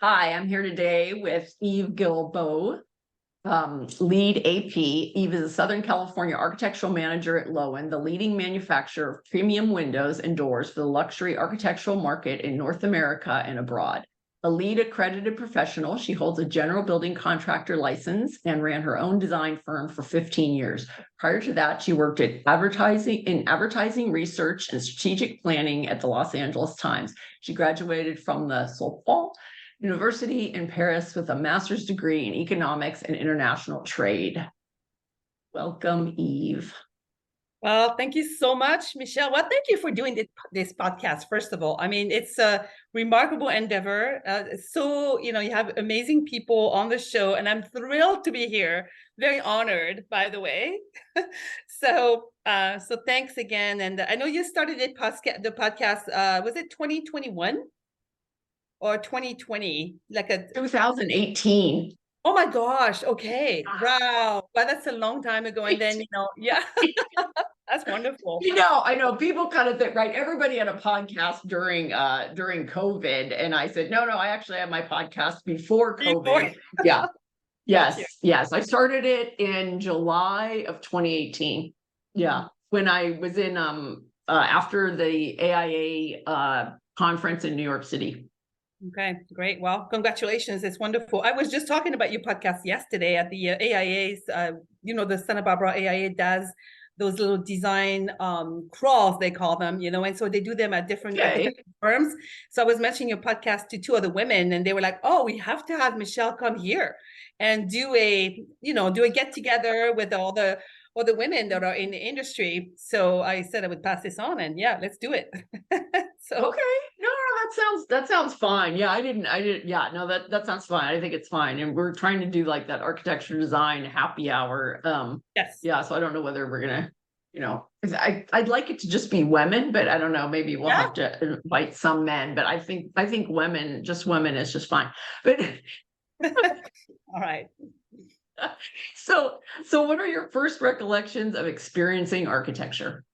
Hi, I'm here today with Eve Guilbaud, lead AP. Eve is a Southern California architectural manager at Loewen, the leading manufacturer of premium windows and doors for the luxury architectural market in North America and abroad. A LEED accredited professional, she holds a general building contractor license and ran her own design firm for 15 years. Prior to that, she worked in advertising research and strategic planning at the Los Angeles Times. She graduated from the Sorbonne University in Paris with a master's degree in economics and international trade. Welcome, Eve. Well, thank you so much, Michelle. Well, thank you for doing this podcast, first of all. I mean, it's a remarkable endeavor. You have amazing people on the show, and I'm thrilled to be here. Very honored, by the way. So thanks again. And I know you started the podcast, was it 2021 or 2020? 2018. Oh my gosh. Okay. Wow. Well, that's a long time ago. And then, yeah, that's wonderful. I know people kind of think, right? Everybody had a podcast during COVID. And I said, no, I actually had my podcast before COVID. Yeah. Yes. I started it in July of 2018. Yeah. When I was in after the AIA conference in New York City. Okay, great. Well, congratulations. It's wonderful. I was just talking about your podcast yesterday at the AIA's, the Santa Barbara AIA does those little design crawls, they call them, and so they do them at different firms. So I was mentioning your podcast to two other women, and they were like, oh, we have to have Michelle come here and do a get together with all the women that are in the industry. So I said I would pass this on, and yeah, let's do it. Okay. No, that sounds fine. Yeah, I didn't. Yeah, no, that sounds fine. I think it's fine. And we're trying to do like that architecture design happy hour. Yes. Yeah. So I don't know whether we're gonna, I'd like it to just be women, but I don't know. Maybe we'll have to invite some men. But I think women is just fine. But all right. So what are your first recollections of experiencing architecture?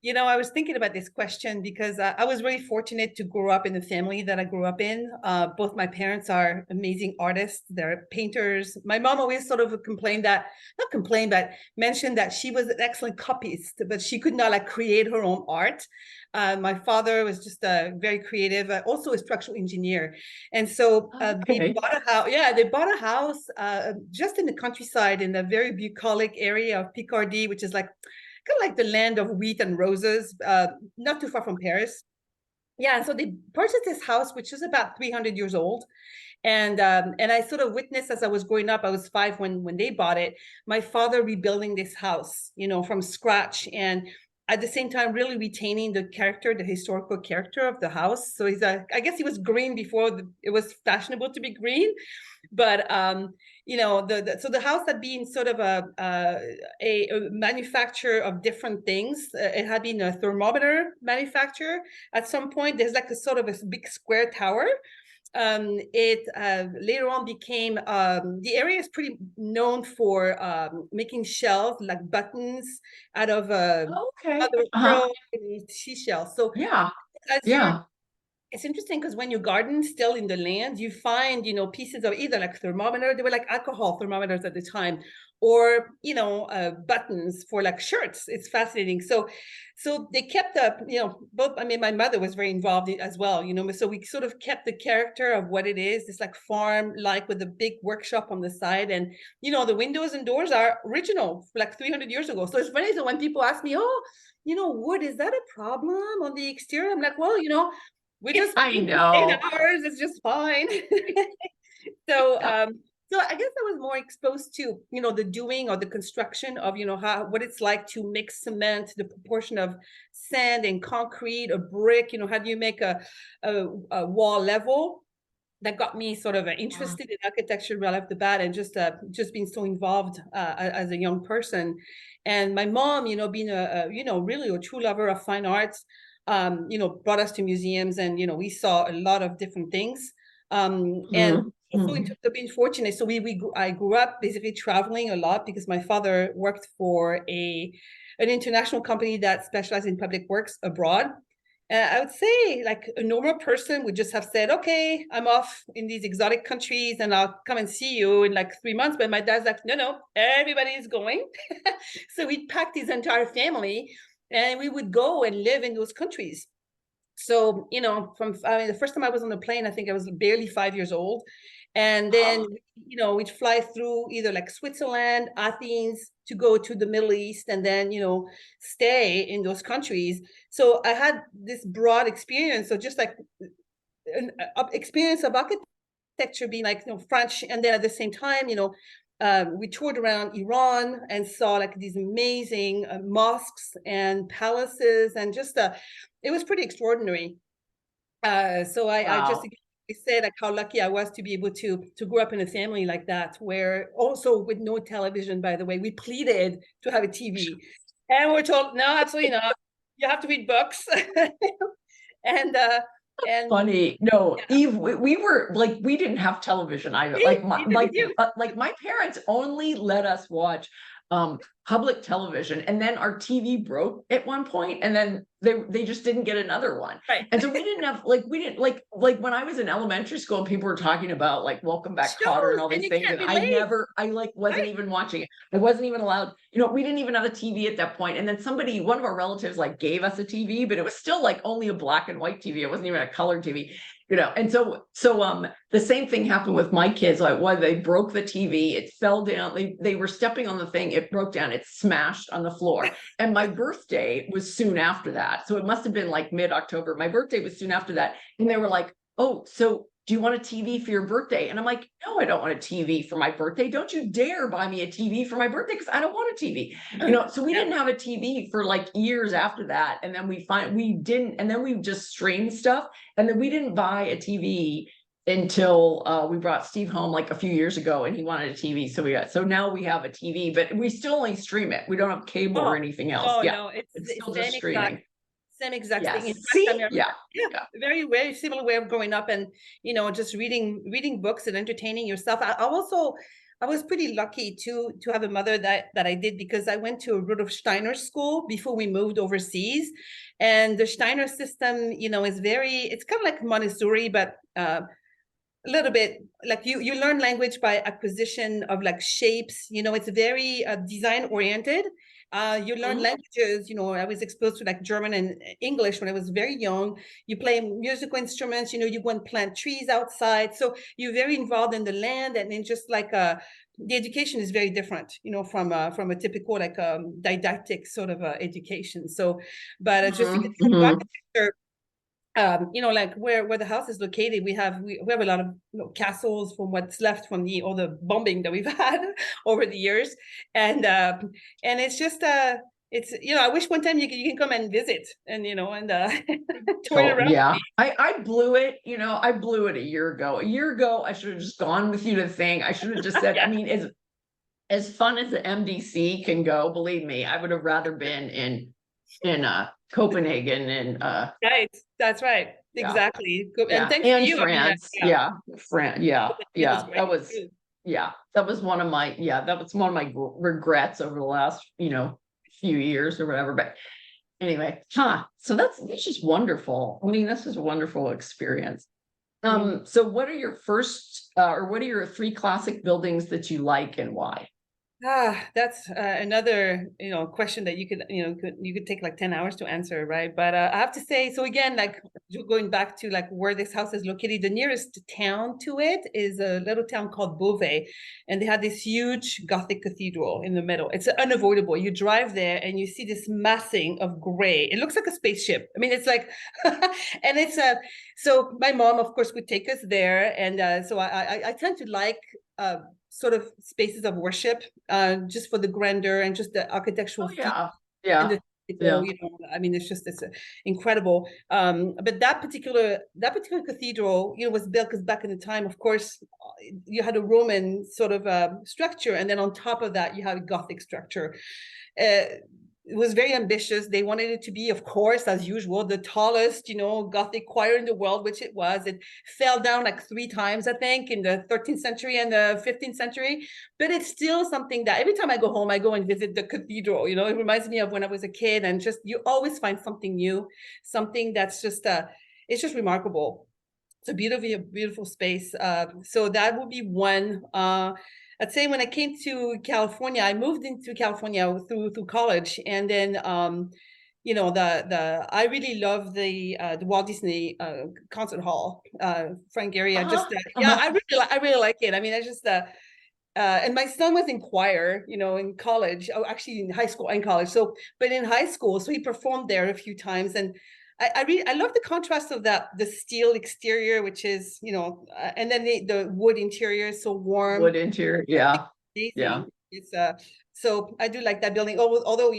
I was thinking about this question because I was really fortunate to grow up in the family that I grew up in. Both my parents are amazing artists. They're painters. My mom always sort of but mentioned that she was an excellent copyist, but she could not create her own art. My father was just very creative, also a structural engineer. And so they bought a house. Yeah, they bought a house just in the countryside in a very bucolic area of Picardy, which is kind of like the land of wheat and roses, not too far from Paris. Yeah, and so they purchased this house, which is about 300 years old. And I sort of witnessed as I was growing up, I was 5 when they bought it, my father rebuilding this house, from scratch. And at the same time, really retaining the historical character of the house. So I guess he was green before it was fashionable to be green. But so the house had been sort of a manufacturer of different things. It had been a thermometer manufacturer. At some point, there's a sort of a big square tower. It later on became the area is pretty known for making shells like buttons out of other seashells. So it's interesting because when you garden still in the land, you find, pieces of either like thermometer, they were like alcohol thermometers at the time, or, buttons for like shirts. It's fascinating. So they kept up, my mother was very involved as well, so we sort of kept the character of what it is, this like farm, like with a big workshop on the side. And, the windows and doors are original, like 300 years ago. So it's funny that when people ask me, oh, wood, is that a problem on the exterior? I'm like, well, we just I know ours, it's just fine. So I guess I was more exposed to the doing or the construction of what it's like to mix cement, the proportion of sand and concrete, a brick, how do you make a wall level. That got me sort of interested in architecture right off the bat, and just being so involved as a young person. And my mom, being a really a true lover of fine arts, brought us to museums, and we saw a lot of different things. And also in terms of being fortunate, so I grew up basically traveling a lot because my father worked for an international company that specialized in public works abroad. I would say like a normal person would just have said, okay, I'm off in these exotic countries and I'll come and see you in like 3 months. But my dad's like, no, everybody is going. So we packed his entire family and we would go and live in those countries. So, the first time I was on the plane, I think I was barely 5 years old. And then, we'd fly through either like Switzerland, Athens to go to the Middle East and then, stay in those countries. So I had this broad experience. So just like an experience of architecture being like, French. And then at the same time, we toured around Iran and saw like these amazing mosques and palaces and just it was pretty extraordinary. So I just say like how lucky I was to be able to grow up in a family like that, where also with no television, by the way, we pleaded to have a TV and we're told, no, absolutely not. You have to read books. and Funny. No, Eve, we were like, we didn't have television either. Like my parents only let us watch public television, and then our TV broke at one point, and then they just didn't get another one. Right. And so we didn't have like when I was in elementary school and people were talking about like Welcome Back Kotter and all these things, and I wasn't even watching it. I wasn't even allowed, we didn't even have a TV at that point. And then one of our relatives like gave us a TV, but it was still like only a black and white TV. It wasn't even a color TV. And so the same thing happened with my kids. Like, they broke the TV, it fell down. They were stepping on the thing, it broke down, it smashed on the floor. And my birthday was soon after that. So it must have been like mid-October. My birthday was soon after that. And they were like, oh, so do you want a TV for your birthday? And I'm like, no, I don't want a TV for my birthday. Don't you dare buy me a TV for my birthday, because I don't want a TV. So we didn't have a TV for like years after that. And then we just streamed stuff. And then we didn't buy a TV until we brought Steve home like a few years ago, and he wanted a TV. So now we have a TV, but we still only stream it. We don't have cable or anything else. Oh, no, it's still just streaming. Same exact thing. See? Very, very similar way of growing up, and just reading books and entertaining yourself. I was pretty lucky to have a mother that I did, because I went to a Rudolf Steiner school before we moved overseas, and the Steiner system, it's kind of like Montessori, but a little bit like you learn language by acquisition of like shapes. It's very design oriented. You learn languages, I was exposed to like German and English when I was very young. You play musical instruments, you go and plant trees outside. So you're very involved in the land, and then just like the education is very different, from a typical like didactic sort of education. So, but just to get to architecture, like where the house is located, we have a lot of castles from what's left from all the bombing that we've had over the years, and it's just it's I wish one time you can come and visit and tour around. Yeah, I blew it. I blew it a year ago. I should have just gone with you to the thing. I should have just said. I mean, as fun as the MDC can go, believe me, I would have rather been in Copenhagen and right. That's right. Exactly. And thanks to you. France. France. That was one of my regrets over the last, few years or whatever. But anyway, so that's just wonderful. I mean, this is a wonderful experience. So what are your what are your 3 classic buildings that you like, and why? That's another question that you could take like 10 hours to answer, right? But I have to say, so again, like going back to like where this house is located, the nearest town to it is a little town called Beauvais, and they had this huge Gothic cathedral in the middle. It's unavoidable. You drive there and you see this massing of gray. It looks like a spaceship. I mean, it's like, and it's so my mom, of course, would take us there, and so I tend to like sort of spaces of worship, just for the grandeur and just the architectural. I mean, it's incredible. But that particular cathedral, was built because back in the time, of course, you had a Roman sort of structure, and then on top of that, you had a Gothic structure. it was very ambitious. They wanted it to be, of course, as usual, the tallest, Gothic choir in the world, which it was. It fell down like 3 times, I think, in the 13th century and the 15th century. But it's still something that every time I go home, I go and visit the cathedral. It reminds me of when I was a kid, and just you always find something new, something that's just it's just remarkable. It's a beautiful space. So that would be one. I'd say when I came to California, I moved into California through college, and then I really love the Walt Disney concert hall, Frank Gehry. I really like it. I mean, I just and my son was in choir, in college. Oh, actually, in high school and college. So, but in high school, so he performed there a few times, and I love the contrast of the steel exterior, which is, and then the wood interior is so warm. Wood interior, yeah. Amazing. Yeah. It's so I do like that building. Although,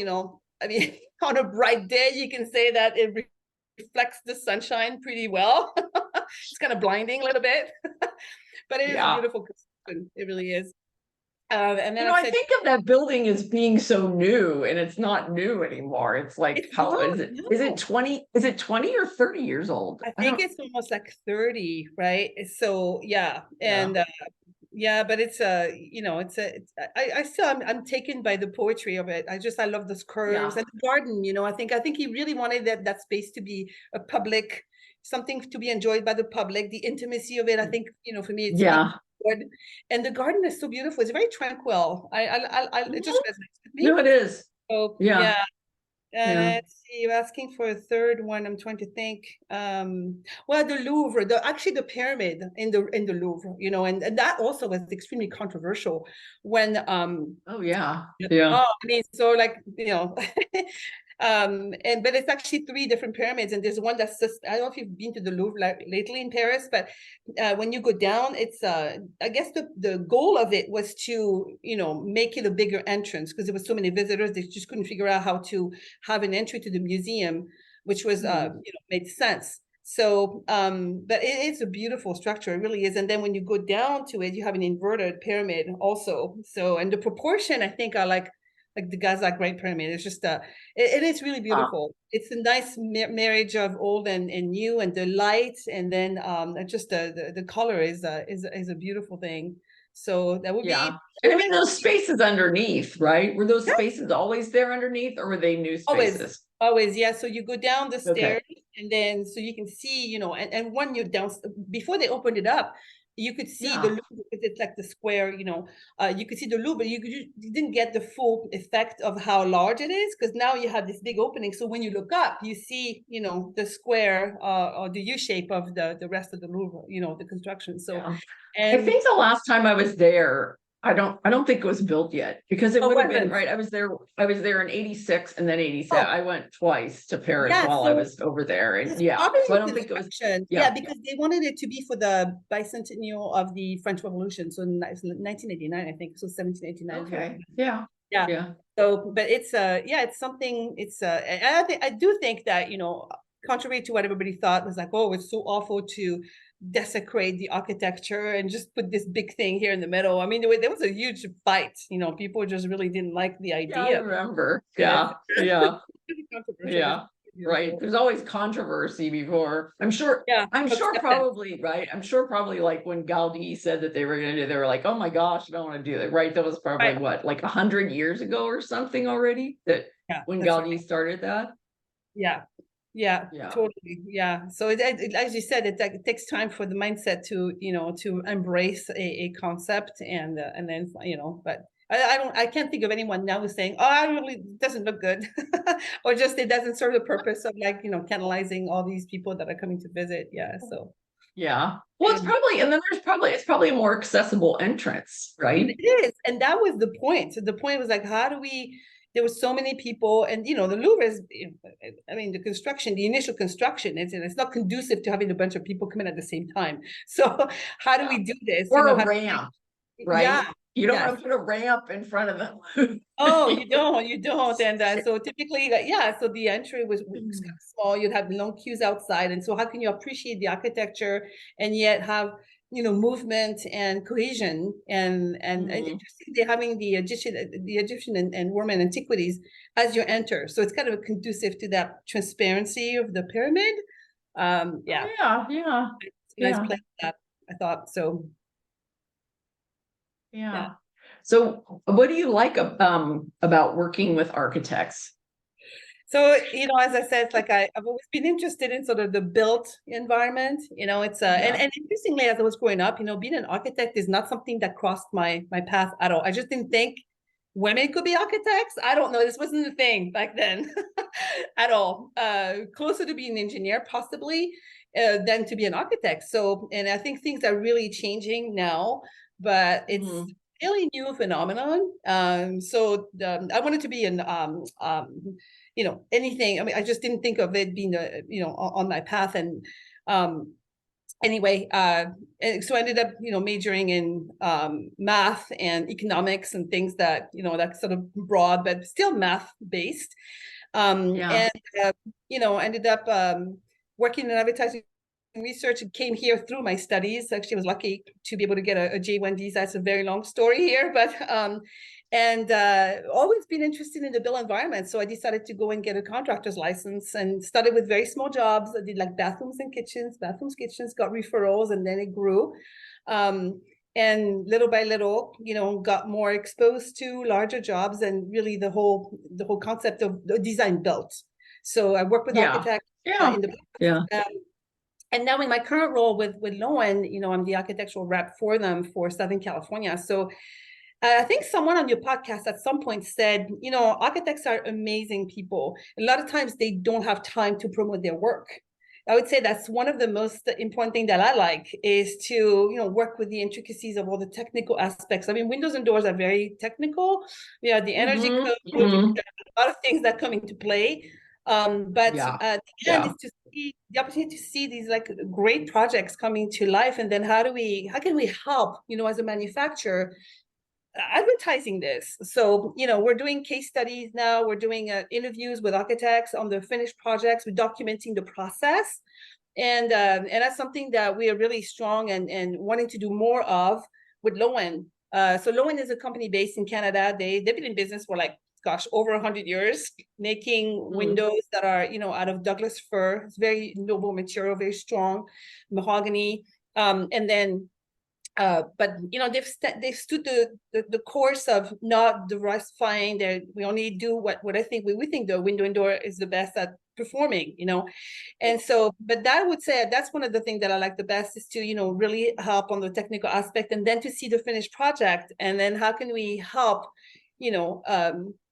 I mean, on a bright day, you can say that it reflects the sunshine pretty well. It's kind of blinding a little bit, but it is a beautiful construction. It really is. And then I think of that building as being so new, and it's not new anymore. It's like, how is it? Is it 20? Is it 20 or 30 years old? I think it's almost like 30, right? So yeah, and but it's I'm taken by the poetry of it. I love those curves and the garden. I think he really wanted that space to be a public, something to be enjoyed by the public. The intimacy of it, I think, for me, it's good. And the garden is so beautiful. It's very tranquil. It just resonates with me. No, it is. So yeah. Let's see, you're asking for a third one. I'm trying to think. Well, the Louvre, actually the pyramid in the Louvre, and that also was extremely controversial when oh yeah. I mean, so like, but it's actually 3 different pyramids, and there's one that's just, I don't know if you've been to the Louvre lately in Paris, but when you go down, it's I guess the goal of it was to make it a bigger entrance, because there was so many visitors, they just couldn't figure out how to have an entry to the museum, which was made sense. So but it is a beautiful structure, it really is. And then when you go down to it, you have an inverted pyramid also. So, and the proportion, I think, are like the Gaza Great Pyramid. It's just it is really beautiful. It's a nice marriage of old and new, and the light, and then just the color is a beautiful thing. So that would be. And I mean, those spaces underneath, right? Were those spaces always there underneath, or were they new spaces? Always, yeah. So you go down the stairs, and then so you can see, and when you're down, before they opened it up, you could see the Louvre, because it's like the square, you could see the Louvre, but you didn't get the full effect of how large it is, because now you have this big opening. So when you look up, you see, the square or the U shape of the rest of the Louvre, the construction. So, and I think the last time I was there, I don't think it was built yet, because it would have been right. I was there in 86 and then 87. I went twice to Paris while I was over there. And so I don't think it was because they wanted it to be for the bicentennial of the French Revolution. So in 1989, I think. So 1789. Okay. Yeah. So, but it's it's something, I do think that, contrary to what everybody thought, was like, oh, it's so awful to desecrate the architecture and just put this big thing here in the middle. I mean, there was a huge fight. People just really didn't like the idea. I remember. Yeah. Right. There's always controversy before. I'm sure probably, right? I'm sure probably, like when Gaudi said that they were going to do, they were like, oh my gosh, I don't want to do that. Right. That was probably what, like 100 years ago or something already, that when Gaudi started that. Yeah, totally. Yeah. So it, as you said, it takes time for the mindset to embrace a concept, and then, but I can't think of anyone now who's saying, oh, it really doesn't look good, or just it doesn't serve the purpose of, like, canalizing all these people that are coming to visit. Yeah. So. Yeah. Well, it's probably, and then it's probably a more accessible entrance, right? It is. And that was the point. So the point was like, there were so many people, and the Louvre is, I mean, the initial construction, it's not conducive to having a bunch of people come in at the same time. So how do we do this? Or a ramp, right? Yeah. You don't want to put a ramp in front of them. Oh, you don't. And so typically, so the entry was kind of small. You'd have long queues outside. And so how can you appreciate the architecture and yet have movement and cohesion, and interestingly having the Egyptian and Roman antiquities as you enter. So it's kind of conducive to that transparency of the pyramid. Yeah. Yeah, yeah, Nice yeah, place that I thought so. yeah. So what do you like about working with architects? So, as I said, like I've always been interested in sort of the built environment. It's and interestingly, as I was growing up, being an architect is not something that crossed my path at all. I just didn't think women could be architects. I don't know. This wasn't a thing back then at all. Closer to being an engineer, possibly, than to be an architect. So, and I think things are really changing now, but it's really new phenomenon. So I wanted to be an anything. I mean, I just didn't think of it being on my path. And anyway, so I ended up majoring in math and economics and things that that's sort of broad but still math based. And ended up working in advertising research, and came here through my studies. Actually, I was lucky to be able to get a J1 visa. It's a very long story here, but and always been interested in the built environment. So I decided to go and get a contractor's license, and started with very small jobs. I did like bathrooms, kitchens, got referrals, and then it grew. And little by little, got more exposed to larger jobs, and really the whole concept of the design built. So I work with architects in the and now in my current role with Loewen, I'm the architectural rep for them for Southern California. So I think someone on your podcast at some point said, architects are amazing people. A lot of times they don't have time to promote their work. I would say that's one of the most important things that I like, is to, work with the intricacies of all the technical aspects. I mean, windows and doors are very technical. The energy code, a lot of things that come into play. But the end is to see the opportunity to see these like great projects coming to life. And then how can we help, as a manufacturer, advertising this? So we're doing case studies now. We're doing interviews with architects on the finished projects. We're documenting the process, and that's something that we are really strong and wanting to do more of with Loewen. So Loewen is a company based in Canada. They've been in business for over 100 years, making windows that are out of Douglas fir. It's very noble material, very strong mahogany, and then but they've stood the course of not diversifying. We only do what I think we think the window and door is the best at performing, and so, but that, I would say, that's one of the things that I like the best, is to really help on the technical aspect, and then to see the finished project, and then how can we help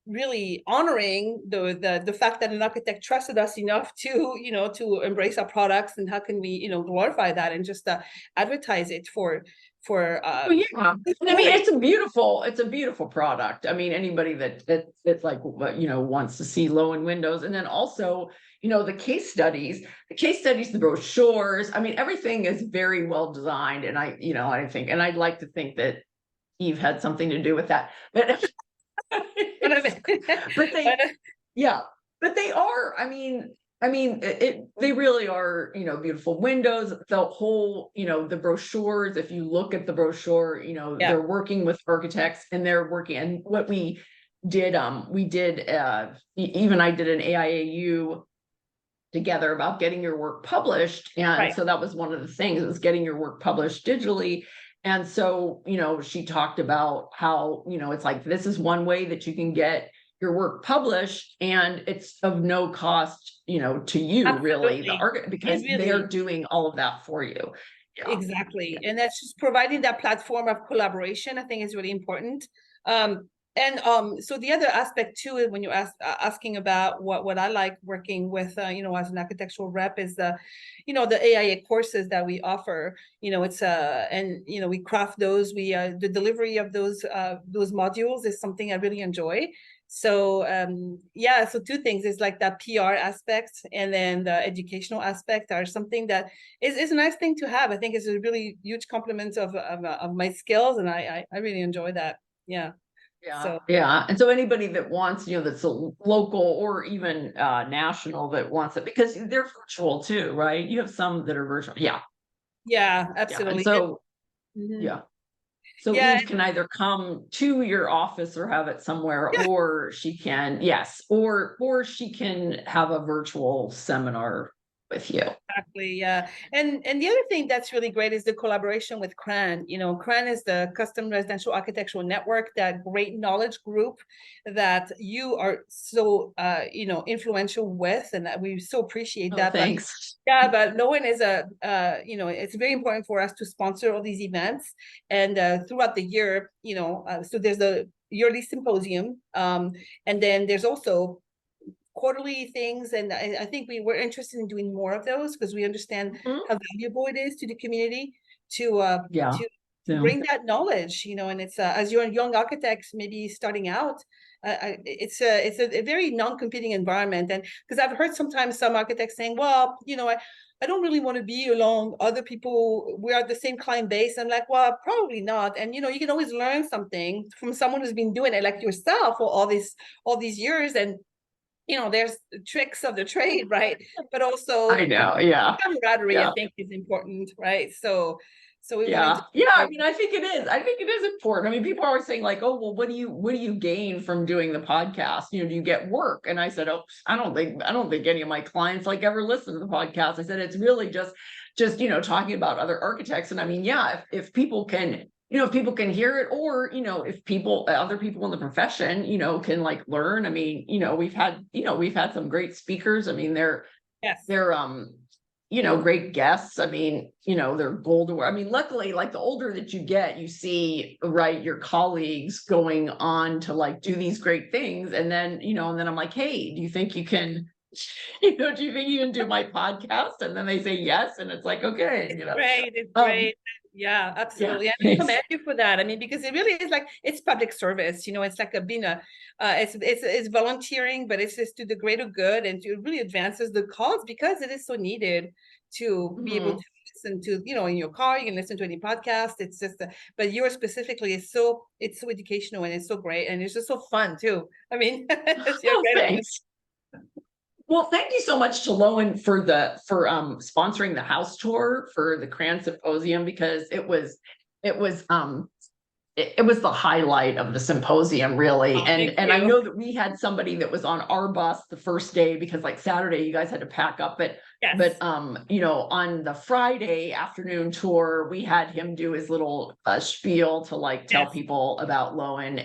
really honoring the fact that an architect trusted us enough to to embrace our products, and how can we glorify that and just advertise it for I mean, it's a beautiful product. I mean, anybody that like wants to see Loewen Windows, and then also the case studies, the brochures. I mean, everything is very well designed, and I think, and I'd like to think that Eve had something to do with that, but but they are. I mean, they really are, beautiful windows. The whole, the brochures, if you look at the brochure, they're working with architects, and they're working. And what we did, even I did an AIAU together about getting your work published. And so that was one of the things, is getting your work published digitally. And so, she talked about how, it's like, this is one way that you can get your work published, and it's of no cost, to you. Absolutely. Really, because they're doing all of that for you. Exactly. And that's just providing that platform of collaboration, I think, is really important. So the other aspect too, when you're asking about what I like working with, as an architectural rep, is the AIA courses that we offer. It's and we craft those. The delivery of those modules is something I really enjoy. So so two things is like that PR aspect, and then the educational aspect are something that is a nice thing to have. I think it's a really huge compliment of my skills, and I really enjoy that. Yeah. And so anybody that wants, that's a local or even national that wants it, because they're virtual too, right? You have some that are virtual. Yeah, absolutely. So Mhm. Yeah. So Yeah, Eve can either come to your office or have it somewhere, yeah. or she can, yes, or she can have a virtual seminar with you. Exactly, yeah. And the other thing that's really great is the collaboration with CRAN. CRAN is the Custom Residential Architectural Network, that great knowledge group that you are so influential with, and that we so appreciate Oh, that. But thanks. yeah, but Lowen is it's very important for us to sponsor all these events, and throughout the year, so there's the yearly symposium, and then there's also quarterly things, and I think we were interested in doing more of those because we understand Mhm. how valuable it is to the community to uh Yeah. to So, bring that knowledge, and it's as you're a young architect maybe starting out, it's a very non-competing environment. And because I've heard sometimes some architects saying, well, I don't really want to be along other people. We are the same client base. I'm like, well, probably not. And you can always learn something from someone who's been doing it like yourself for all these years. And there's tricks of the trade, right? But I also know. Yeah. camaraderie, I Yeah. think, is important, right? So we wanted Yeah. to Yeah. I mean, I think it is. I think it is important. I mean, people are always saying, like, oh, well, what do you gain from doing the podcast? Do you get work? And I said, oh, I don't think any of my clients like ever listen to the podcast. I said, it's really just talking about other architects. And I mean, yeah, if people can, if people can hear it, or, if other people in the profession, can like learn. I mean, we've had some great speakers. I mean, they're yes, they're great guests. I mean, they're gold award. I mean, luckily, like the older that you get, you see, right, your colleagues going on to like do these great things. And then I'm like, hey, do you think you can, do you think you can do my podcast? And then they say yes. And it's like, okay, it's um, great. Yeah, yeah, absolutely. And I thanks. commend you for that. I mean, because it really is like it's public service. It's like it's volunteering, but it's just to the greater good, and it really advances the cause because it is so needed to be able Mhm. to listen to, in your car. You can listen to any podcast. It's just, but yours specifically is it's so educational, and it's so great, and it's just so fun too. I mean, you're Oh, great. thanks. Well, thank you so much to Lowen for sponsoring the house tour for the Cran Symposium, because it was the highlight of the symposium, really. Oh, And thank and I you. know that we had somebody that was on our bus the first day, because like Saturday you guys had to pack up, but Yes. on the Friday afternoon tour we had him do his little spiel to like tell Yes. people about Lowen.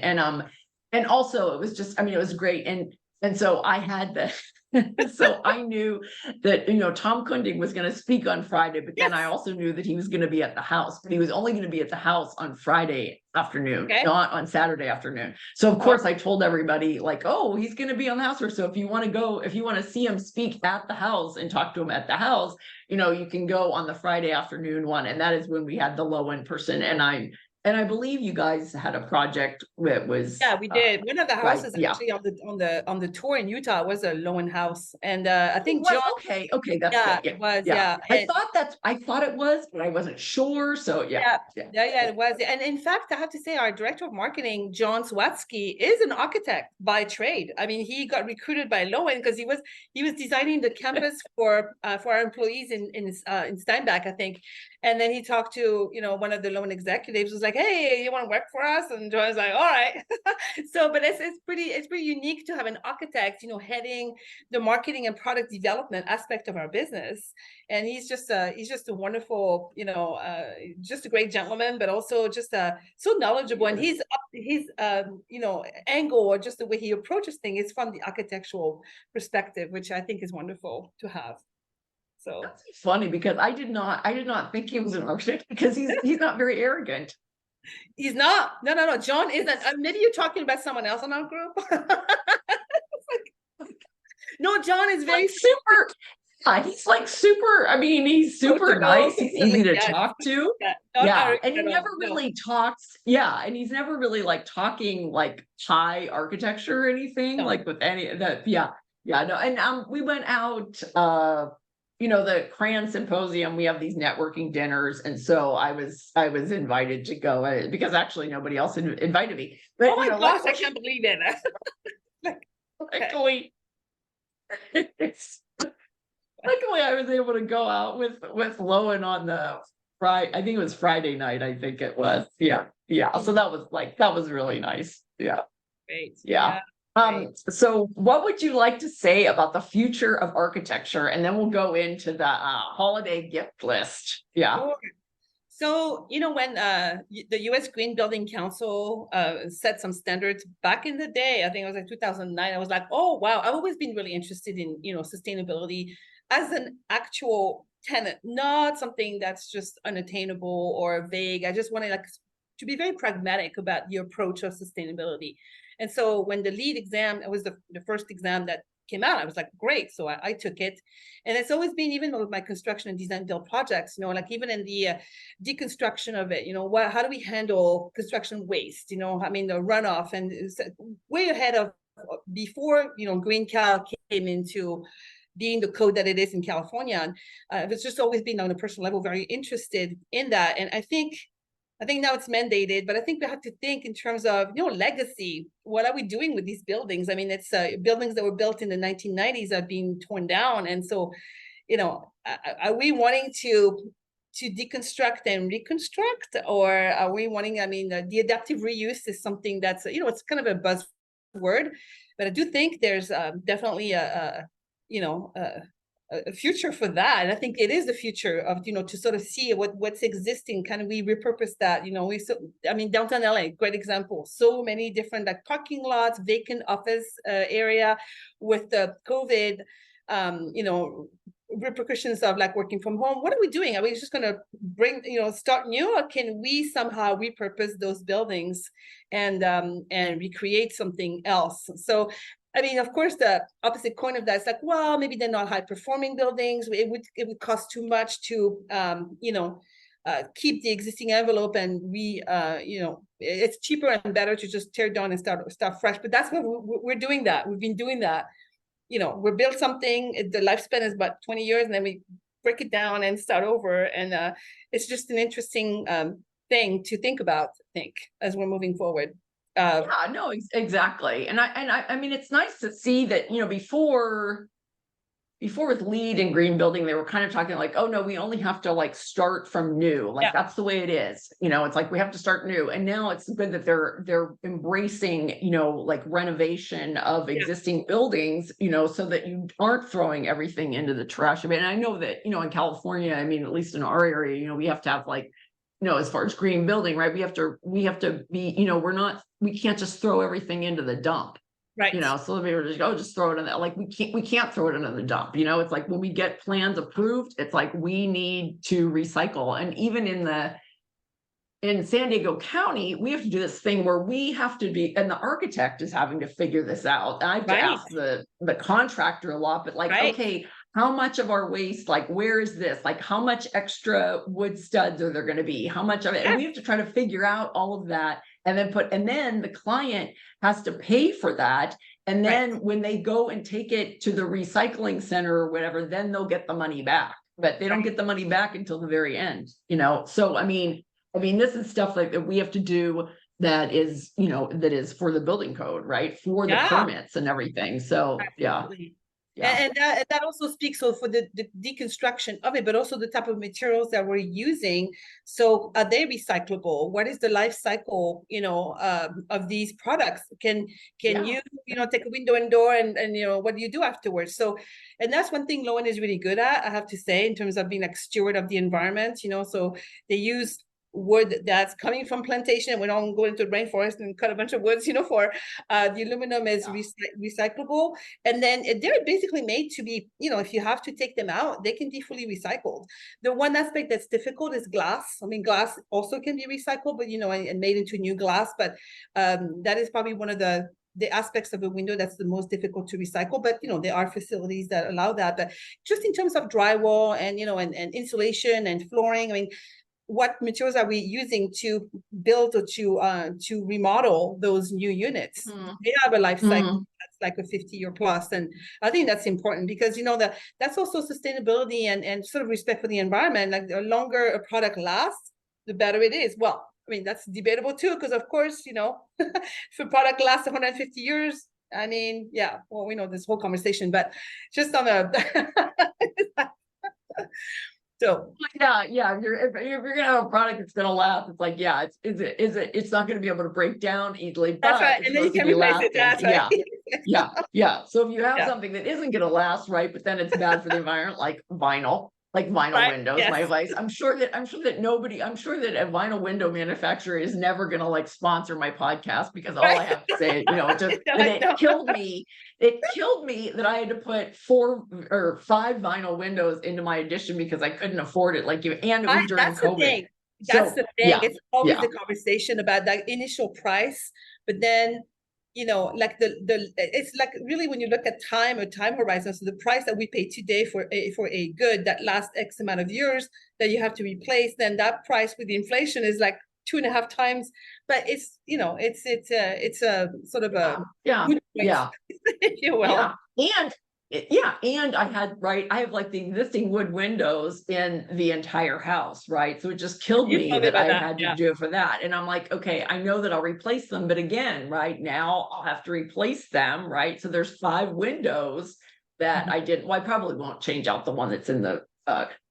And also it was just, I mean, it was great. And so I had the so I knew that Tom Kunding was going to speak on Friday, but then I Yes. also knew that he was going to be at the house, but he was only going to be at the house on Friday afternoon, Okay. not on Saturday afternoon. So of Oh, course I told everybody, like, oh, he's going to be on the house tour. So if you want to see him speak at the house and talk to him at the house, you can go on the Friday afternoon one. And that is when we had the Lowen person. And I believe you guys had a project that was yeah, we did. One of the right. houses Yeah. actually on the tour in Utah was a Lowen house, and I It think was John. okay. Okay, that's Yeah, good. Yeah, it was. yeah. Yeah, I thought it was, but I wasn't sure. So yeah, yeah, yeah. yeah, it was. And in fact, I have to say, our director of marketing, John Swatsky, is an architect by trade. I mean, he got recruited by Lowen because he was designing the campus for our employees in Steinbach, I think. And then he talked to one of the Lowen executives, was like, "Hey, you want to work for us?" And John's like, "All right." So, but it's pretty unique to have an architect, heading the marketing and product development aspect of our business. And he's just a wonderful, just a great gentleman, but also just so knowledgeable. And his angle, or just the way he approaches things, is from the architectural perspective, which I think is wonderful to have. So That's funny, because I did not think he was an architect, because he's not very arrogant. he's not. No, no, no. John isn't. Maybe you're talking about someone else in our group. No, John is Like very super. He's like super. I mean, he's super approachable. nice. He's easy to Yes, talk to. yeah, not Yeah, arrogant and he at never all. No. really talks. Yeah, and he's never really like talking like high architecture or anything, No. like with any that. Yeah, yeah, no. And we went out. The Cran Symposium. We have these networking dinners, and so I was invited to go, because actually nobody else invited me. Oh But my gosh, I luckily, can't believe it. Like, okay. luckily, luckily I was able to go out with Lowen Friday. I think it was Friday night. I think it was. Yeah. Yeah. So that was really nice. Yeah. Great. Yeah. Great. So what would you like to say about the future of architecture? And then we'll go into the holiday gift list. Yeah. Sure. So, when the US Green Building Council set some standards back in the day, I think it was like 2009, I was like, oh, wow, I've always been really interested in, sustainability as an actual tenant, not something that's just unattainable or vague. I just wanted to be very pragmatic about the approach of sustainability. And so when the LEED exam, it was the first exam that came out, I was like, great. So I took it. And it's always been, even with my construction and design build projects, like even in the deconstruction of it, how do we handle construction waste, the runoff, and way ahead of before, Green Cal came into being the code that it is in California. It's just always been on a personal level very interested in that. And I think now it's mandated, but I think we have to think in terms of, legacy. What are we doing with these buildings? I mean, it's buildings that were built in the 1990s are being torn down. And so, are we wanting to deconstruct and reconstruct, or are we wanting, the adaptive reuse is something that's, it's kind of a buzzword, but I do think there's definitely a future for that. And I think it is the future of, to sort of see what's existing. Kind of, we repurpose that, downtown LA, great example. So many different like parking lots, vacant office area with the COVID, repercussions of like working from home. What are we doing? Are we just going to start new, or can we somehow repurpose those buildings and recreate something else? So of course, the opposite coin of that is like, well, maybe they're not high performing buildings. It would cost too much to, keep the existing envelope, and it's cheaper and better to just tear down and start fresh. But that's what we're doing. That we've been doing that. We build something. The lifespan is about 20 years, and then we break it down and start over. And it's just an interesting thing to think about. I think as we're moving forward. Yeah, no, exactly. And I mean, it's nice to see that, before with LEED and green building, they were kind of talking like, oh no, we only have to like start from new. Like, that's the way it is. It's like, we have to start new. And now it's good that they're embracing, like renovation of existing buildings, so that you aren't throwing everything into the trash. And I know that, in California, at least in our area, we have to have like, as far as green building, right? We have to be, we can't just throw everything into the dump. Right. So they were just throw it in there. Like, we can't throw it into the dump. It's like when we get plans approved, it's like we need to recycle. And even in San Diego County, we have to do this thing where we have to be, and the architect is having to figure this out. And I have to ask the contractor a lot, but like, okay, how much of our waste, like, where is this? Like, how much extra wood studs are there going to be? How much of it? And we have to try to figure out all of that, and then the client has to pay for that. And then when they go and take it to the recycling center or whatever, then they'll get the money back. But they don't get the money back until the very end, So, this is stuff like that we have to do that is, that is for the building code, right? For the permits and everything. So, absolutely. And that also speaks for the deconstruction of it, but also the type of materials that we're using. So are they recyclable? What is the life cycle, of these products? Can you, take a window and door and what do you do afterwards? So, and that's one thing Loewen is really good at, I have to say, in terms of being like steward of the environment, so they use wood that's coming from plantation. We don't go into the rainforest and cut a bunch of woods, for the aluminum is recyclable. And then they're basically made to be, if you have to take them out, they can be fully recycled. The one aspect that's difficult is glass. Glass also can be recycled, but, and made into new glass. But that is probably one of the aspects of a window that's the most difficult to recycle. But, there are facilities that allow that. But just in terms of drywall and, and insulation and flooring, what materials are we using to build or to remodel those new units? They have a life cycle that's like a 50-year plus. And I think that's important because, that's also sustainability and sort of respect for the environment. Like, the longer a product lasts, the better it is. Well, that's debatable too, because of course, if a product lasts 150 years, we know this whole conversation, but just on a So Yeah. If you're gonna have a product that's gonna last, it's like, yeah, it's not gonna be able to break down easily, that's but right. it's And then you supposed to can be replace it. lasting. That's right. Yeah. So if you have Yeah. something that isn't gonna last, right, but then it's bad for the environment, like vinyl Right. windows, my Yes. advice. I'm sure that a vinyl window manufacturer is never gonna like sponsor my podcast because all Right. I have to say, it just No, and I know. it killed me that I had to put 4 or 5 vinyl windows into my addition because I couldn't afford it, and it was during That's the COVID. thing. That's So the thing. yeah, It's always yeah, the conversation about that initial price, but then, like it's like really when you look at time or time horizon, so the price that we pay today for a good that lasts X amount of years that you have to replace, then that price with the inflation is like 2.5 times. But it's a sort of a yeah, good price, yeah. if you will. Yeah, and I have like the existing wood windows in the entire house, right? So it just killed You me told me that about I that. had to Yeah. do it for that. And I'm like, okay, I know that I'll replace them, but again, right now I'll have to replace them, right? So there's 5 windows that I didn't. Well, I probably won't change out the one that's in the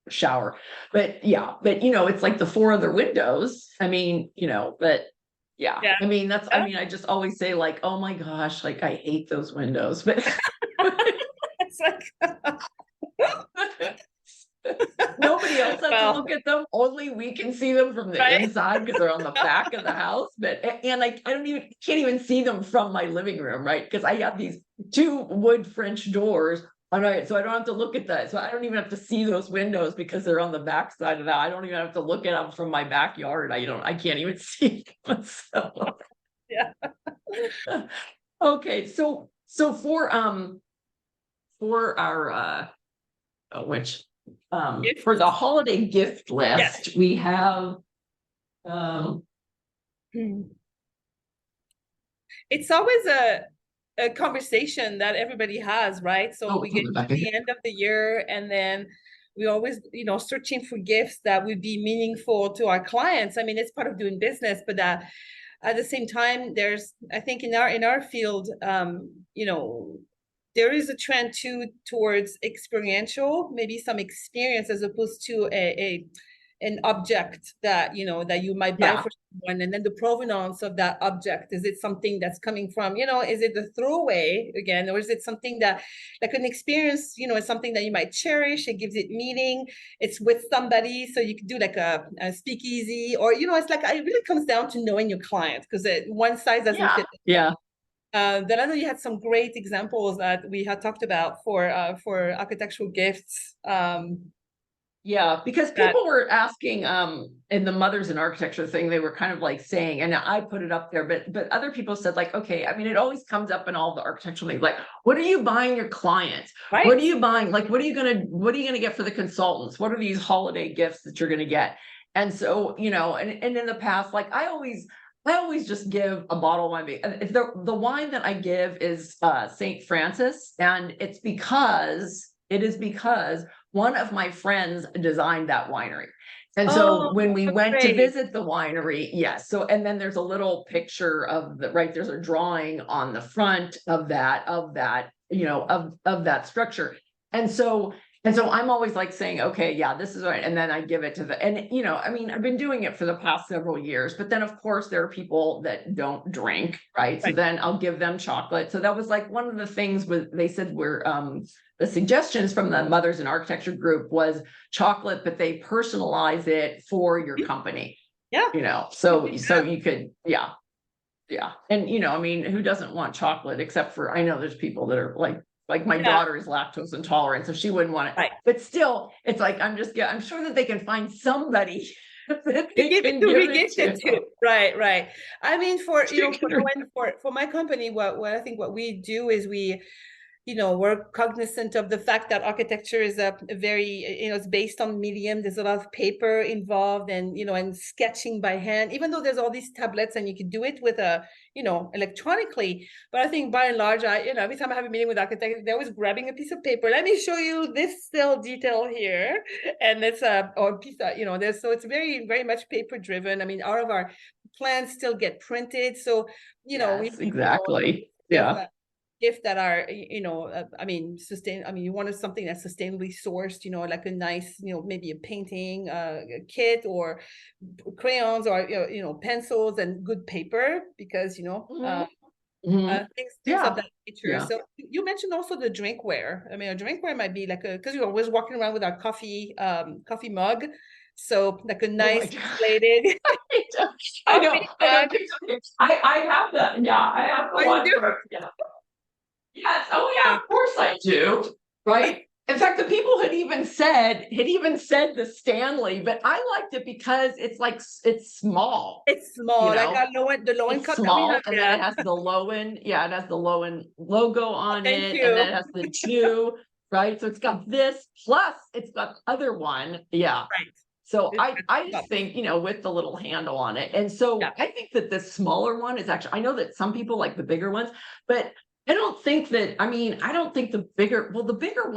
shower, but yeah, it's like the 4 other windows. I mean, but yeah, Yeah. I mean, I just always say like, oh my gosh, like I hate those windows, but It's like, nobody else has to well, look at them. Only we can see them from the right. inside because they're on the back of the house. And I can't even see them from my living room, right? Because I have these 2 wood French doors. All right, so I don't have to look at that. So I don't even have to see those windows because they're on the back side of that. I don't even have to look at them from my backyard. I can't even see them. So Yeah. okay, so for our which for the holiday gift Yes. list, we have um Hmm. It's always a conversation that everybody has, right? So oh we from get the to back of the end of the year, and then we always, searching for gifts that would be meaningful to our clients. I mean, it's part of doing business, but at the same time, I think in our field, there is a trend too towards experiential, maybe some experience as opposed to an object that that you might buy yeah for someone, and then the provenance of that object. Is it something that's coming from, is it a throwaway again, or is it something that, like an experience, is something that you might cherish? It gives it meaning. It's with somebody, so you could do like a speakeasy, or it's like it really comes down to knowing your client, because one size doesn't yeah fit. yeah Then I know you had some great examples that we had talked about for architectural gifts. Yeah, because That people were asking in the mothers in architecture thing, they were kind of like saying, and I put it up there, but other people said like, okay, I mean, it always comes up in all the architectural things, like, what are you buying your clients? What right? are you buying? Like, what are you gonna get for the consultants? What are these holiday gifts that you're gonna get? And so, and in the past, like I always just give a bottle of wine. If the wine that I give is St. Francis, and it is because one of my friends designed that winery. And so Oh, when we went to great. visit the winery, yes. So, and then there's a little picture of there's a drawing on the front of that, of that structure. And so, I'm always like saying, okay, yeah, this is right. And then I give it to I mean, I've been doing it for the past several years, but then of course there are people that don't drink, right? So Right. then I'll give them chocolate. So that was like one of the things they said were, the suggestions from the Mothers in Architecture group was chocolate, but they personalize it for your company, Yeah. so you could, yeah. And I mean, who doesn't want chocolate except for, I know there's people that are like my Yeah. daughter is lactose intolerant, so she wouldn't want it. Right. But still, it's like I'm sure that they can find somebody that they Give it can to give it regift it to. to. Right. I mean, for my company, what I think what we do is we're cognizant of the fact that architecture is a very, it's based on medium. There's a lot of paper involved, and and sketching by hand, even though there's all these tablets and you can do it with electronically. But I think by and large, every time I have a meeting with architects, they're always grabbing a piece of paper. Let me show you this cell detail here. And it's or a piece of, there's, so it's very, very much paper driven. I mean, all of our plans still get printed. So, we Yes, exactly. Yeah. gift that are, I mean, you wanted something that's sustainably sourced, like a nice, maybe a painting, a kit, or crayons, or, pencils and good paper, because, Mhm. Mhm. things of Yeah. that nature. Yeah. So you mentioned also the drinkware. I mean, a drinkware might be like because you're always walking around with our coffee mug. So like a Oh my nice God. plated I know, coffee I know. mug. I have that. Yeah, I have the Oh, you one do? for, yeah. Yes, oh yeah, Yeah. of course I do. Right? In fact, the people had even said the Stanley, but I liked it because it's like it's small, It's you small, like know. the low end It's cup that we small, have. and then Yeah. it has the Lowen, yeah, it has the Lowen logo on Thank it, and then you. it has the two, right? So it's got this, plus it's got the other one. Yeah. Right. So It's I just cup. think, with the little handle on it. And so Yeah. I think that the smaller one is actually, I know that some people like the bigger ones, but I don't think the bigger one, the bigger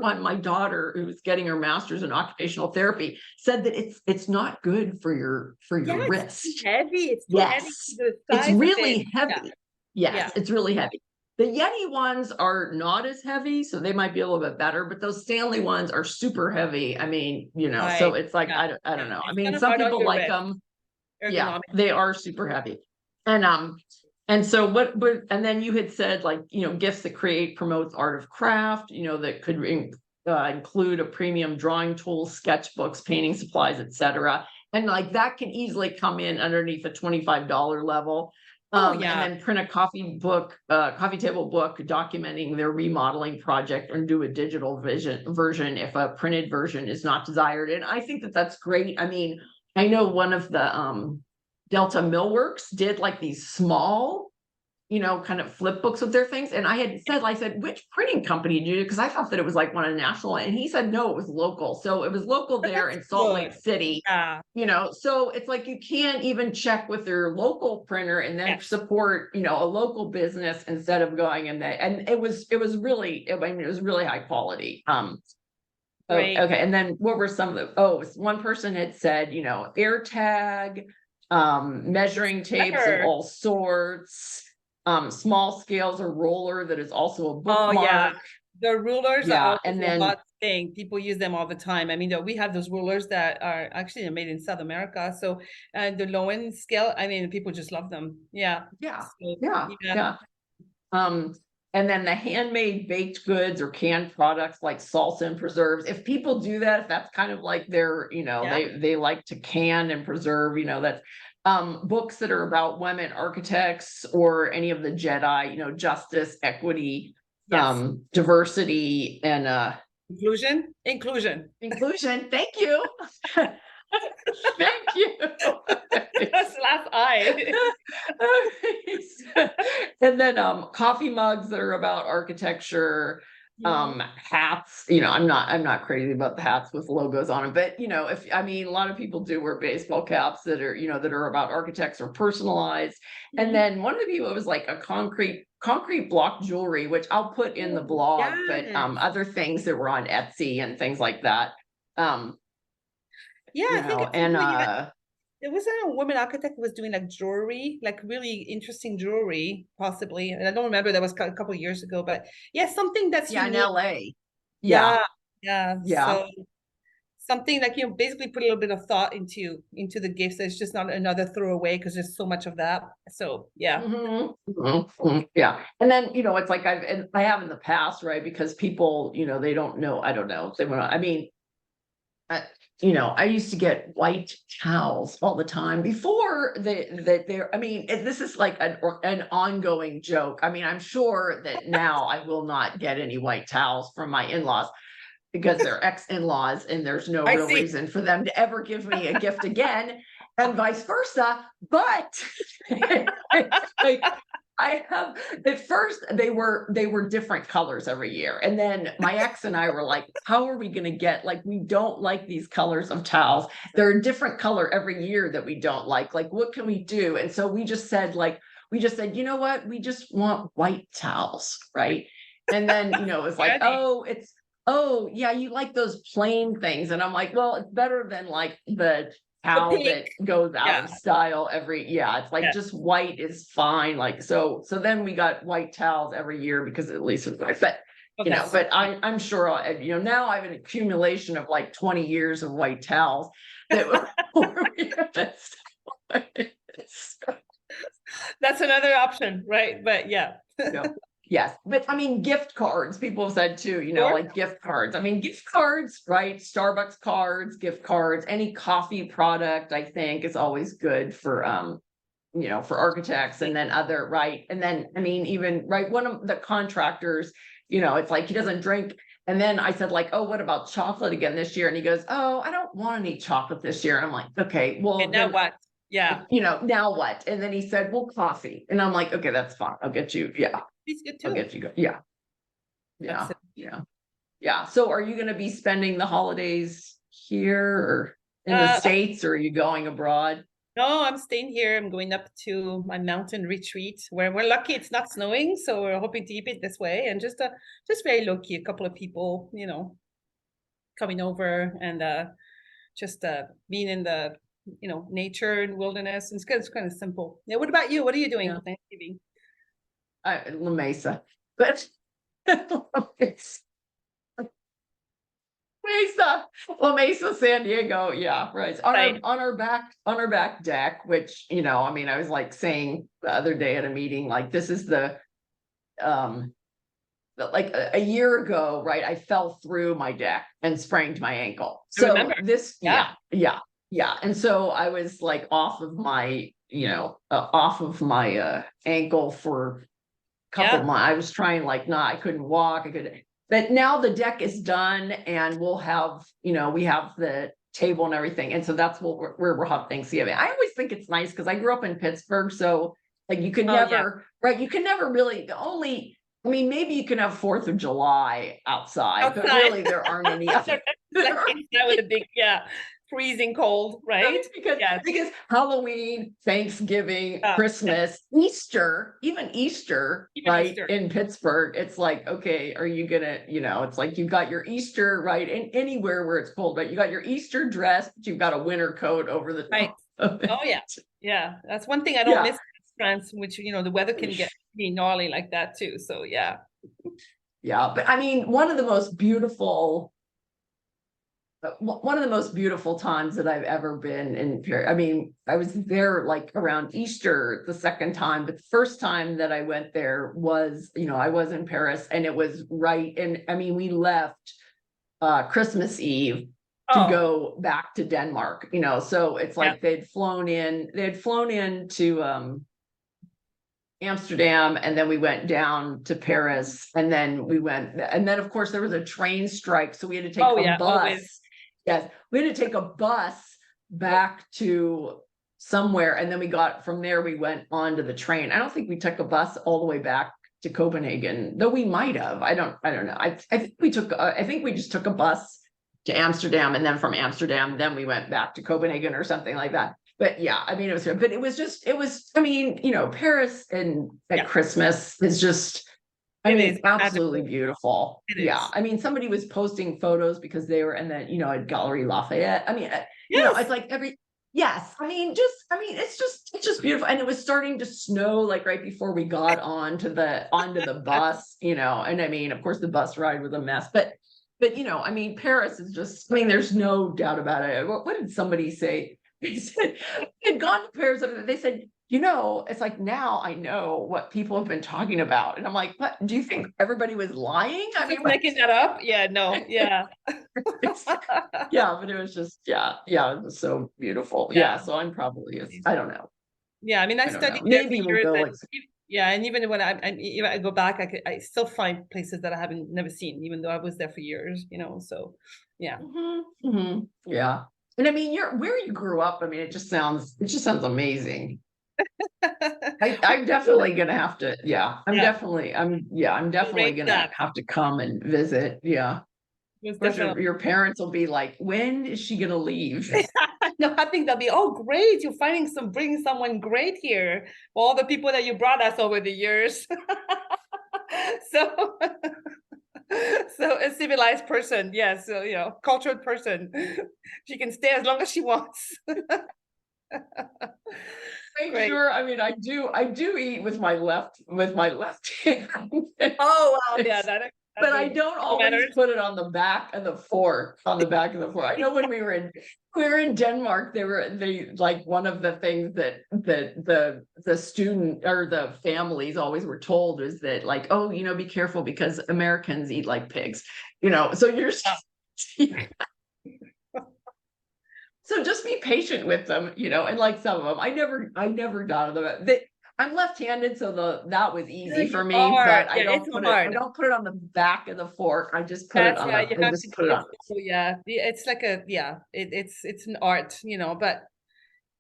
one, my daughter who's getting her master's in occupational therapy said that it's not good for your Yeah, it's too wrist. heavy. It's too heavy. Yes, The it's size of it. really Yeah. heavy. Yeah. Yes, it's really heavy. The Yeti ones are not as heavy, so they might be a little bit better, but those Stanley ones are super heavy. I mean, so Right. it's like, Yeah. I Yeah. don't know. I It's mean, kind of some hard on people your like wrist, them. Yeah, they ergonomically. are super heavy. And so and then you had said, like, gifts that create, promotes art of craft, that could include a premium drawing tool, sketchbooks, painting supplies, etc. And like that can easily come in underneath a $25 level. Oh And yeah. then print a coffee table book documenting their remodeling project, and do a digital version if a printed version is not desired. And I think that that's great. I mean, I know one of the Delta Millworks did like these small, kind of flip books with their things. And I said, which printing company did you do? Because I thought that it was like one of national. And he said, no, it was local. So it was local But there that's in Salt Lake good. City. Yeah. So it's like you can even check with your local printer and then Yes. support, a local business instead of going in there. And it was really, it was really high quality. Oh, Great. okay. And then what were some of one person had said, AirTag, measuring tapes of Clever. all sorts, small scales, a roller that is also a Oh yeah. bookmark. The rulers are Yeah. always And a then, hot thing. People use them all the time. I mean, we have those rulers that are actually made in South America. So, the Lowen scale, I mean, people just love them. Yeah. yeah, So, yeah, yeah. yeah. Um, and then the handmade baked goods or canned products like salsa and preserves. If people do that, if that's kind of like their, Yeah. they like to can and preserve, that's books that are about women architects or any of the Jedi, justice, equity, Yes. diversity, and Inclusion. Inclusion. inclusion. Thank you. Thank you. That's the last I. And then coffee mugs that are about architecture, Mhm. hats, I'm not crazy about the hats with logos on them, but if I mean a lot of people do wear baseball caps that are, that are about architects or personalized. And Mhm. then one of the people, it was like a concrete block jewelry, which I'll put in the Oh, blog, but yes. other things that were on Etsy and things like that. Um, Yeah, I think it's and something. There was a woman architect who was doing like jewelry, like really interesting jewelry, possibly. And I don't remember, that was a couple of years ago, but yeah, something that's yeah, in unique. LA. Yeah, Yeah, yeah. yeah. So something like, basically put a little bit of thought into the gifts. It's just not another throwaway, because there's so much of that. So yeah. Mhm, mhm, mhm, yeah. And then, it's like I have in the past, right? Because people, they don't know, I don't know. They want to, I mean, I, I used to get white towels all the time before they're, I mean, this is like an ongoing joke. I mean, I'm sure that now I will not get any white towels from my in-laws because they're ex-in-laws and there's no I real see. reason for them to ever give me a gift again, and vice versa. But like, I have, at first they were different colors every year. And then my ex and I were like, how are we going to get, like, we don't like these colors of towels. They're a different color every year that we don't like. Like, what can we do? And so we just said, you know what? We just want white towels, right? And then, it's like, Ready. oh, yeah, you like those plain things. And I'm like, well, it's better than like the towel pink. that goes out Yeah. of style it's like Yeah. just white is fine. Like, so then we got white towels every year because at least it's white, but Oh, you know, that's but I'm sure, now I have an accumulation of like 20 years of white towels that that's another option, right? But yeah. Yes, but I mean, gift cards, people have said too, Sure. like gift cards. I mean, gift cards, right? Starbucks cards, gift cards, any coffee product, I think is always good for, for architects and then other, right? And then, I mean, even, right, one of the contractors, it's like he doesn't drink. And then I said like, oh, what about chocolate again this year? And he goes, oh, I don't want any chocolate this year. And I'm like, okay, well, And now then, what? Yeah. now what? And then he said, well, coffee. And I'm like, okay, that's fine. I'll get you. Yeah. It's good I'll too. get you. Yeah. Yeah. That's it. Yeah. Yeah. So are you going to be spending the holidays here or in the Uh, States, or are you going abroad? No, I'm staying here. I'm going up to my mountain retreat where we're lucky it's not snowing, so we're hoping to keep it this way. And just very low key, a couple of people, coming over and just being in the nature and wilderness. It's kind of simple. Yeah. What about you? What are you doing Yeah. for Thanksgiving? La Mesa, but it's Mesa, La Mesa, San Diego. Yeah, right. Right. On our back deck, which, I mean, I was like saying the other day at a meeting, like this is um like a year ago, right? I fell through my deck and sprained my ankle. I So remember. this, Yeah. yeah. And so I was like off of my, ankle for couple Yeah. months. I was trying like, nah, I couldn't walk. But now the deck is done and we'll have, we have the table and everything. And so that's where we'll have Thanksgiving. I always think it's nice because I grew up in Pittsburgh. So like you could Oh, yeah. never, right? You can never really, I mean, maybe you can have 4th of July outside, but really there aren't any other. Like inside with a big, freezing cold, right? Because Halloween, Thanksgiving, Yeah. Christmas, Easter, even Easter, Even right? Easter. In Pittsburgh, it's like, okay, are you gonna, it's like you've got your Easter, right? And anywhere where it's cold, right? You got your Easter dress, but you've got a winter coat over the Right. top of it. Oh yeah. Yeah. That's one thing I don't miss in France, which the weather can get pretty gnarly like that too. So yeah. Yeah, but I mean, one of the most beautiful times that I've ever been in Paris. I mean, I was there like around Easter the second time, but the first time that I went there was, I was in Paris and it was right. And I mean, we left Christmas Eve to go back to Denmark, so it's like they'd flown in to Amsterdam, and then we went down to Paris, and then of course there was a train strike, so we had to take a bus. Always. Yes, we had to take a bus back to somewhere, and then from there we went on to the train. I don't think we took a bus all the way back to Copenhagen, though we might have. I don't know. I think we just took a bus to Amsterdam, and then from Amsterdam, then we went back to Copenhagen or something like that. But yeah, I mean, I mean, Paris and at Christmas is just, absolutely beautiful. I mean, somebody was posting photos because they were in the, at Galerie Lafayette. I mean, it's like I mean, it's just beautiful. And it was starting to snow like right before we got onto the bus, and I mean, of course the bus ride was a mess, but I mean, Paris is just, I mean, there's no doubt about it. What did somebody say? They said, had gone to Paris, they said, it's like, now I know what people have been talking about. And I'm like, what, do you think everybody was lying? I mean, making that up? Yeah, no, yeah. Yeah, but it was just, it was so beautiful. Yeah, so I'm probably, I don't know. Yeah, I mean, I studied there maybe for we'll years. go. Yeah, and even when I go back, I still find places that I haven't never seen, even though I was there for years, so yeah. Yeah. And I mean, where you grew up, I mean, it just sounds amazing. I'm definitely gonna have to, I'm definitely gonna have to come and visit. Yeah. Your parents will be like, when is she gonna leave? No, I think they'll be, oh great, you're bringing someone great here. All the people that you brought us over the years. So a civilized person, yes, so, cultured person. She can stay as long as she wants. Make Great. sure, I mean, I do eat with my left hand. Oh, wow, yeah, that But I don't always matters. put it on the back of the fork, on the back of the fork. I know when we were in Denmark, they like one of the things that the student or the families always were told is that like, oh, be careful because Americans eat like pigs, so you're so just be patient with them, and like some of them, I never got them. I'm left-handed, so that was easy for me, but Yeah, it's I hard. don't put it on the back of the fork. I just put it That's on right. You I have just to put it on. it's like it's an art, but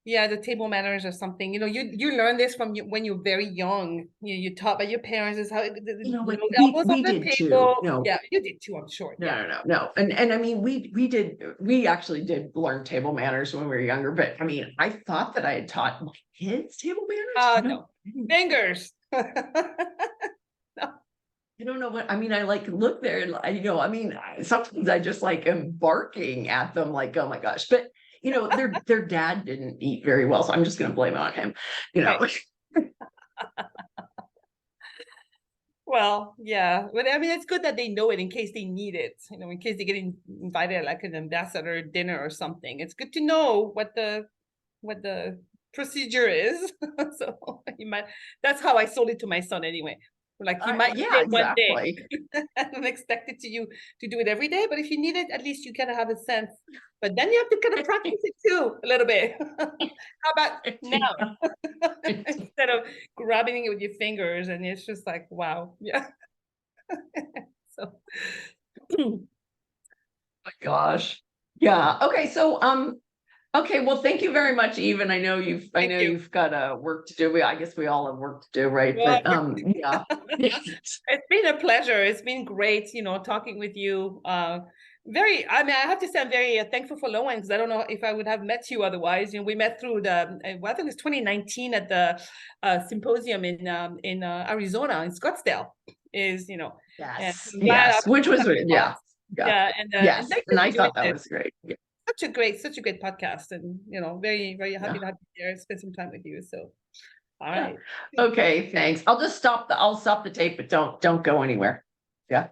yeah, the table manners or something. You learn this from when you're very young. You taught by your parents is how Like elbows on we the did too, table. Yeah, you did too, I'm sure. no, Yeah. no. And I mean, we actually did learn table manners when we were younger, but I mean, I thought that I had taught my kids table manners. No. Fingers. I don't know what I mean. I like look there and I mean, sometimes I just like am barking at them, like, oh my gosh. But their dad didn't eat very well, so I'm just gonna blame it on him, Right. Well, yeah, but I mean, it's good that they know it in case they need it. In case they get invited like an ambassador dinner or something. It's good to know what the procedure is. So that's how I sold it to my son anyway. Like you might need Yeah, it one day. exactly. I don't expect it to do it every day, but if you need it, at least you kind of have a sense. But then you have to kind of practice it too a little bit. How about now? Instead of grabbing it with your fingers, and it's just like, wow, yeah. So My gosh. Yeah. Okay. So, okay. Well, thank you very much, Eve. And I know thank you. you've got work to do. I guess we all have work to do, right? Well, But, yeah. it's been a pleasure. It's been great, talking with you. I mean, I have to say I'm very thankful for Loewen because I don't know if I would have met you otherwise. We met through I think it was 2019 at the symposium in Arizona, in Scottsdale. And Yes. I'm glad Yes. Which was, yeah. Yeah. Yeah, and Yes. thanks And for I doing thought that this. was great. Yeah. Such a great podcast, and very, very happy to have you there, spend some time with you. So, all Yeah. right. Okay. Thanks. I'll stop the tape, but don't go anywhere. Yeah.